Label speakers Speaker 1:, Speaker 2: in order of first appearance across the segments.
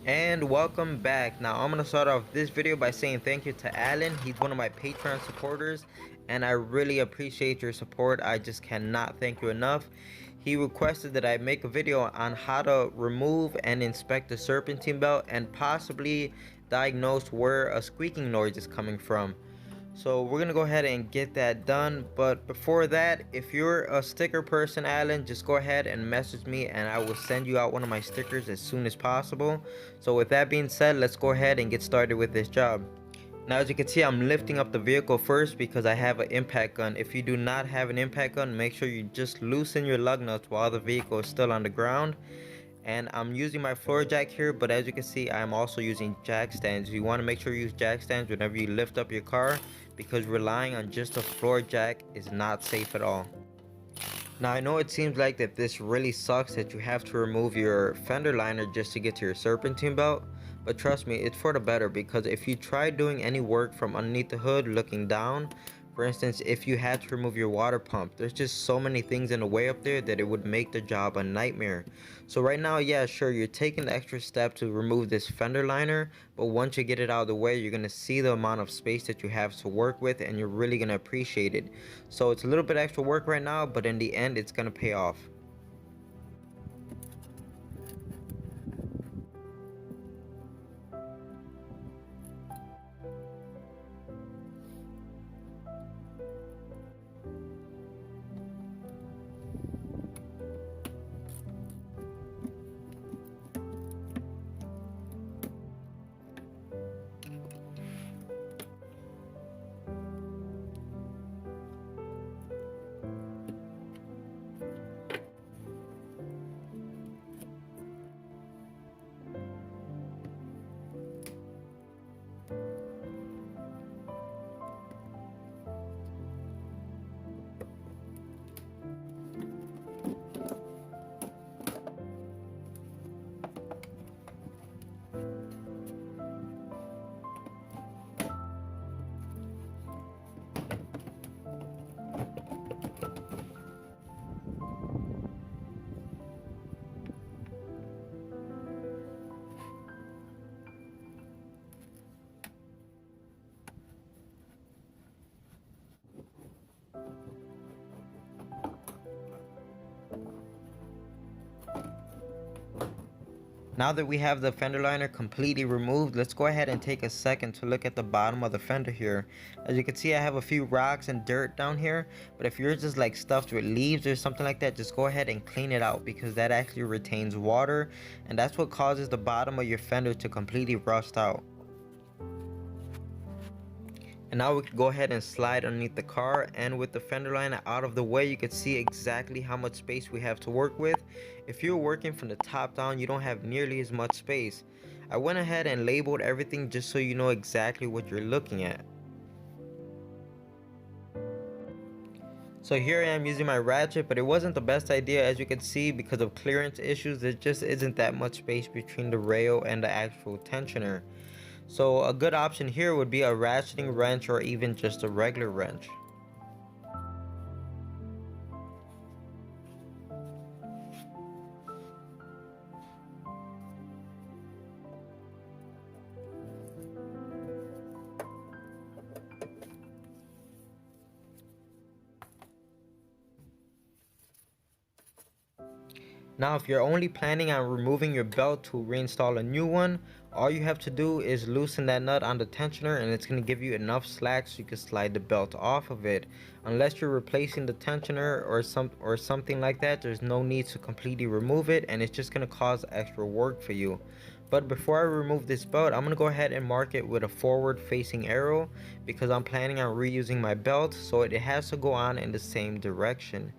Speaker 1: And welcome back. Now I'm gonna start off this video by saying thank you to Alan. He's one of my Patreon supporters and I really appreciate your support. I just cannot thank you enough. He requested that I make a video on how to remove and inspect the serpentine belt and possibly diagnose where a squeaking noise is coming from. So we're gonna go ahead and get that done, but before that, if you're a sticker person, Alan, just go ahead and message me and I will send you out one of my stickers as soon as possible. So with that being said, let's go ahead and get started with this job. Now as you can see, I'm lifting up the vehicle first because I have an impact gun. If you do not have an impact gun, make sure you just loosen your lug nuts while the vehicle is still on the ground. And I'm using my floor jack here, but as you can see, I'm also using jack stands. You want to make sure you use jack stands whenever you lift up your car, because relying on just a floor jack is not safe at all. Now I know it seems like that this really sucks that you have to remove your fender liner just to get to your serpentine belt, but trust me, it's for the better, because if you try doing any work from underneath the hood looking down, for instance, if you had to remove your water pump, there's just so many things in the way up there that it would make the job a nightmare. So right now, yeah, sure, you're taking the extra step to remove this fender liner, but once you get it out of the way, you're gonna see the amount of space that you have to work with and you're really gonna appreciate it. So it's a little bit extra work right now, but in the end, it's gonna pay off. Now that we have the fender liner completely removed, let's go ahead and take a second to look at the bottom of the fender here. As you can see, I have a few rocks and dirt down here, but if you're just like stuffed with leaves or something like that, just go ahead and clean it out, because that actually retains water and that's what causes the bottom of your fender to completely rust out. And now we can go ahead and slide underneath the car, and with the fender liner out of the way, you can see exactly how much space we have to work with. If you're working from the top down, you don't have nearly as much space. I went ahead and labeled everything just so you know exactly what you're looking at. So here I am using my ratchet, but it wasn't the best idea, as you can see, because of clearance issues. There just isn't that much space between the rail and the actual tensioner. So a good option here would be a ratcheting wrench or even just a regular wrench. Now if you're only planning on removing your belt to reinstall a new one, all you have to do is loosen that nut on the tensioner and it's going to give you enough slack so you can slide the belt off of it. Unless you're replacing the tensioner or something like that, there's no need to completely remove it, and it's just going to cause extra work for you. But before I remove this belt, I'm going to go ahead and mark it with a forward facing arrow, because I'm planning on reusing my belt, so it has to go on in the same direction.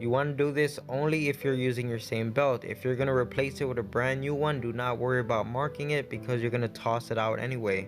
Speaker 1: You want to do this only if you're using your same belt. If you're going to replace it with a brand new one, do not worry about marking it, because you're going to toss it out anyway.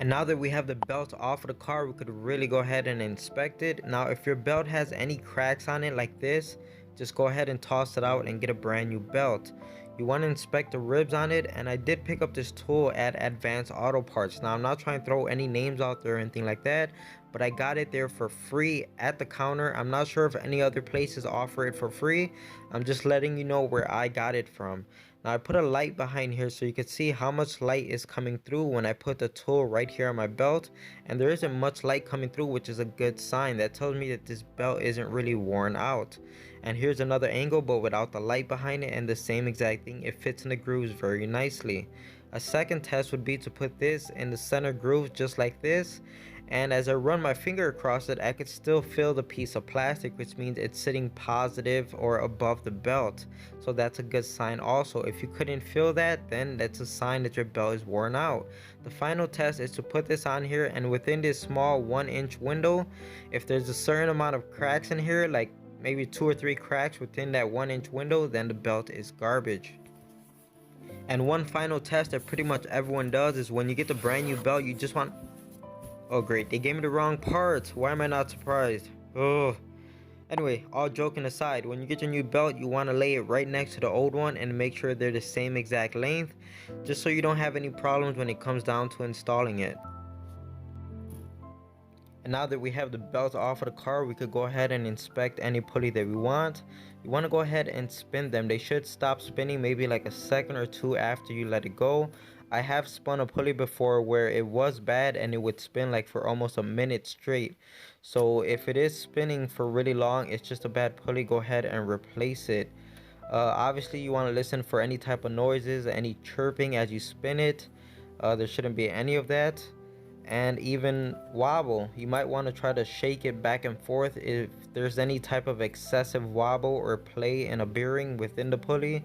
Speaker 1: And now that we have the belt off of the car, we could really go ahead and inspect it. Now if your belt has any cracks on it like this, just go ahead and toss it out and get a brand new belt. You want to inspect the ribs on it, and I did pick up this tool at Advanced Auto Parts. Now I'm not trying to throw any names out there or anything like that, but I got it there for free at the counter. I'm not sure if any other places offer it for free. I'm just letting you know where I got it from. Now I put a light behind here so you can see how much light is coming through when I put the tool right here on my belt, and there isn't much light coming through, which is a good sign. That tells me that this belt isn't really worn out. And here's another angle, but without the light behind it, and the same exact thing. It fits in the grooves very nicely. A second test would be to put this in the center groove just like this, and as I run my finger across it, I could still feel the piece of plastic, which means it's sitting positive or above the belt. So that's a good sign also. If you couldn't feel that, then that's a sign that your belt is worn out. The final test is to put this on here, and within this small 1-inch window, if there's a certain amount of cracks in here, like maybe 2 or 3 cracks within that 1-inch window, then the belt is garbage. And one final test that pretty much everyone does is when you get the brand new belt, you just want... Oh great, they gave me the wrong parts. Why am I not surprised? Oh. Anyway, all joking aside, when you get your new belt, you want to lay it right next to the old one and make sure they're the same exact length, just so you don't have any problems when it comes down to installing it. And now that we have the belt off of the car, we could go ahead and inspect any pulley that we want. You want to go ahead and spin them. They should stop spinning maybe like a second or two after you let it go. I have spun a pulley before where it was bad and it would spin like for almost a minute straight. So if it is spinning for really long, it's just a bad pulley, go ahead and replace it. Obviously you want to listen for any type of noises, any chirping as you spin it. There shouldn't be any of that. And even wobble, you might want to try to shake it back and forth. If there's any type of excessive wobble or play in a bearing within the pulley,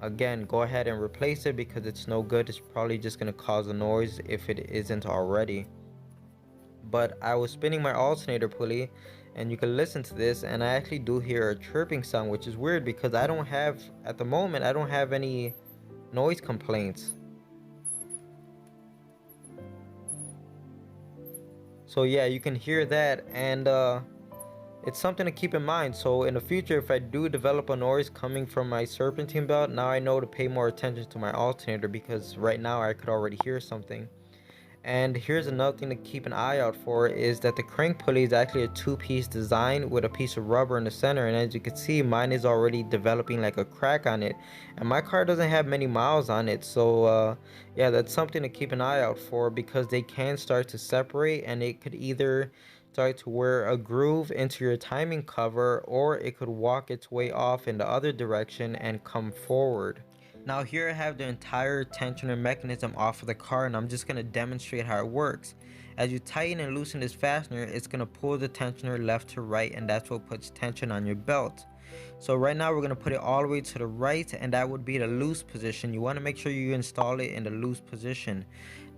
Speaker 1: again, go ahead and replace it because it's no good. It's probably just going to cause a noise if it isn't already. But I was spinning my alternator pulley, and you can listen to this, and I actually do hear a chirping sound, which is weird because I don't have, at the moment, I don't have any noise complaints. So yeah, you can hear that, and it's something to keep in mind. So in the future, if I do develop a noise coming from my serpentine belt, now I know to pay more attention to my alternator, because right now I could already hear something. And here's another thing to keep an eye out for, is that the crank pulley is actually a two-piece design with a piece of rubber in the center, and as you can see, mine is already developing like a crack on it, and my car doesn't have many miles on it. So yeah, that's something to keep an eye out for, because they can start to separate, and it could either start to wear a groove into your timing cover, or it could walk its way off in the other direction and come forward. Now here I have the entire tensioner mechanism off of the car, and I'm just going to demonstrate how it works. As you tighten and loosen this fastener, it's going to pull the tensioner left to right, and that's what puts tension on your belt. So right now we're going to put it all the way to the right, and that would be the loose position. You want to make sure you install it in the loose position.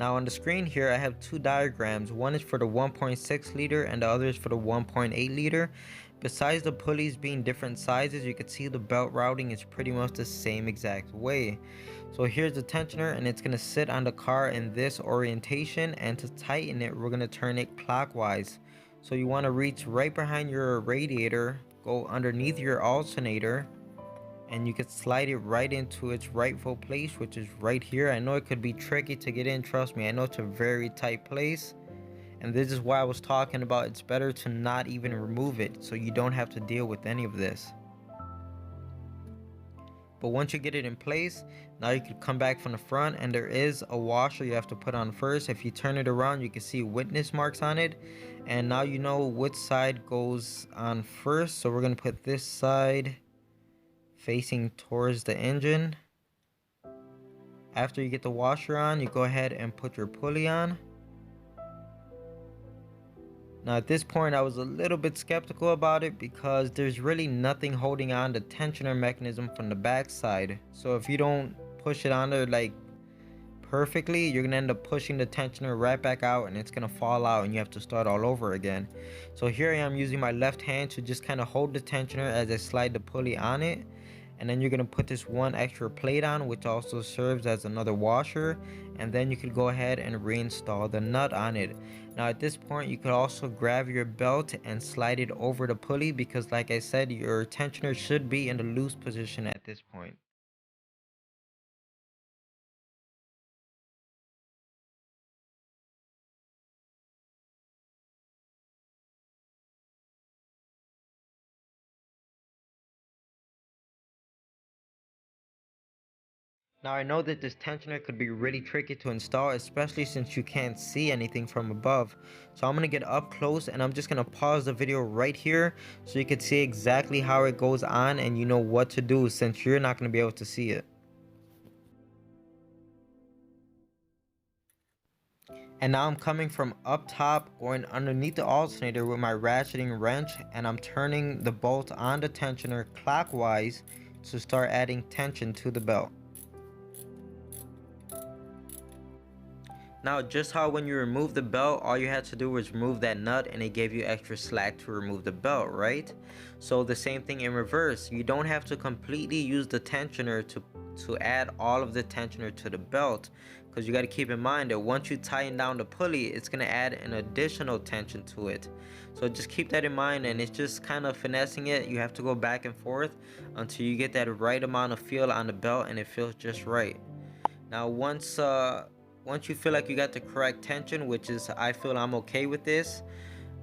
Speaker 1: Now on the screen here I have two diagrams. One is for the 1.6 liter and the other is for the 1.8 liter. Besides the pulleys being different sizes, you can see the belt routing is pretty much the same exact way. So here's the tensioner, and it's going to sit on the car in this orientation, and to tighten it we're going to turn it clockwise. So you want to reach right behind your radiator, go underneath your alternator, and you can slide it right into its rightful place, which is right here. I know it could be tricky to get in, trust me, I know it's a very tight place. And this is why I was talking about it's better to not even remove it, so you don't have to deal with any of this. But once you get it in place, now you can come back from the front, and there is a washer you have to put on first. If you turn it around, you can see witness marks on it, and now you know which side goes on first. So we're going to put this side facing towards the engine. After you get the washer on, you go ahead and put your pulley on. Now at this point I was a little bit skeptical about it because there's really nothing holding on the tensioner mechanism from the back side. So if you don't push it on there like perfectly, you're gonna end up pushing the tensioner right back out, and it's gonna fall out and you have to start all over again. So here I am using my left hand to just kind of hold the tensioner as I slide the pulley on it. And then you're going to put this one extra plate on, which also serves as another washer, and then you could go ahead and reinstall the nut on it. Now at this point you could also grab your belt and slide it over the pulley, because like I said, your tensioner should be in the loose position at this point. Now I know that this tensioner could be really tricky to install, especially since you can't see anything from above. So I'm going to get up close and I'm just going to pause the video right here so you can see exactly how it goes on and you know what to do since you're not going to be able to see it. And now I'm coming from up top, going underneath the alternator with my ratcheting wrench, and I'm turning the bolt on the tensioner clockwise to start adding tension to the belt. Now, just how when you remove the belt, all you had to do was remove that nut and it gave you extra slack to remove the belt, right? So the same thing in reverse. You don't have to completely use the tensioner to add all of the tensioner to the belt, because you got to keep in mind that once you tighten down the pulley, it's going to add an additional tension to it. So just keep that in mind, and it's just kind of finessing it. You have to go back and forth until you get that right amount of feel on the belt and it feels just right. Now once you feel like you got the correct tension, which is I feel I'm okay with this,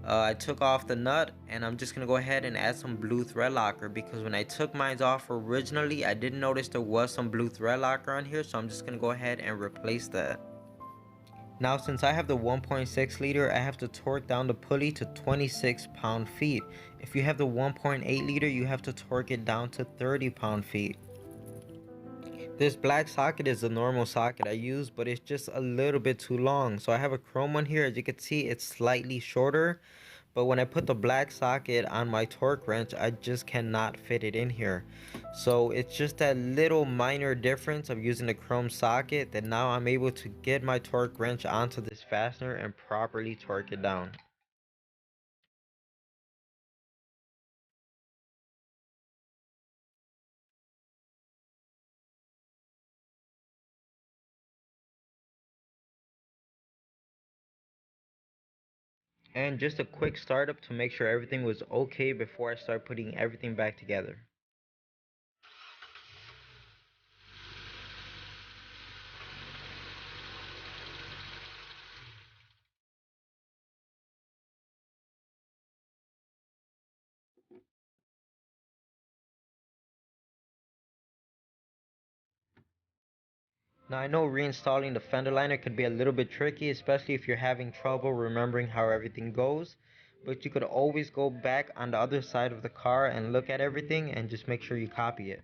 Speaker 1: I took off the nut and I'm just gonna go ahead and add some blue thread locker, because when I took mine off originally I didn't notice there was some blue thread locker on here, so I'm just gonna go ahead and replace that. Now since I have the 1.6 liter, I have to torque down the pulley to 26 pound-feet. If you have the 1.8 liter, you have to torque it down to 30 pound-feet. This black socket is the normal socket I use, but it's just a little bit too long. So I have a chrome one here. As you can see, it's slightly shorter. But when I put the black socket on my torque wrench, I just cannot fit it in here. So it's just that little minor difference of using the chrome socket that now I'm able to get my torque wrench onto this fastener and properly torque it down. And just a quick startup to make sure everything was okay before I start putting everything back together. Now I know reinstalling the fender liner could be a little bit tricky, especially if you're having trouble remembering how everything goes, but you could always go back on the other side of the car and look at everything and just make sure you copy it.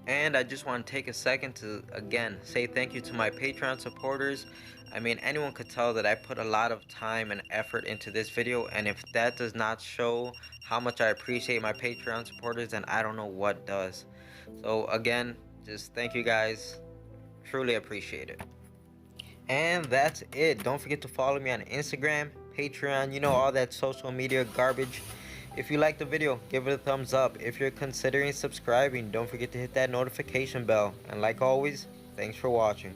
Speaker 1: And I just want to take a second to again say thank you to my Patreon supporters. I mean, anyone could tell that I put a lot of time and effort into this video, and if that does not show how much I appreciate my Patreon supporters, then I don't know what does. So again, just thank you guys. Truly appreciate it. And that's it. Don't forget to follow me on Instagram, Patreon, you know, all that social media garbage. If you liked the video, give it a thumbs up. If you're considering subscribing, don't forget to hit that notification bell. And like always, thanks for watching.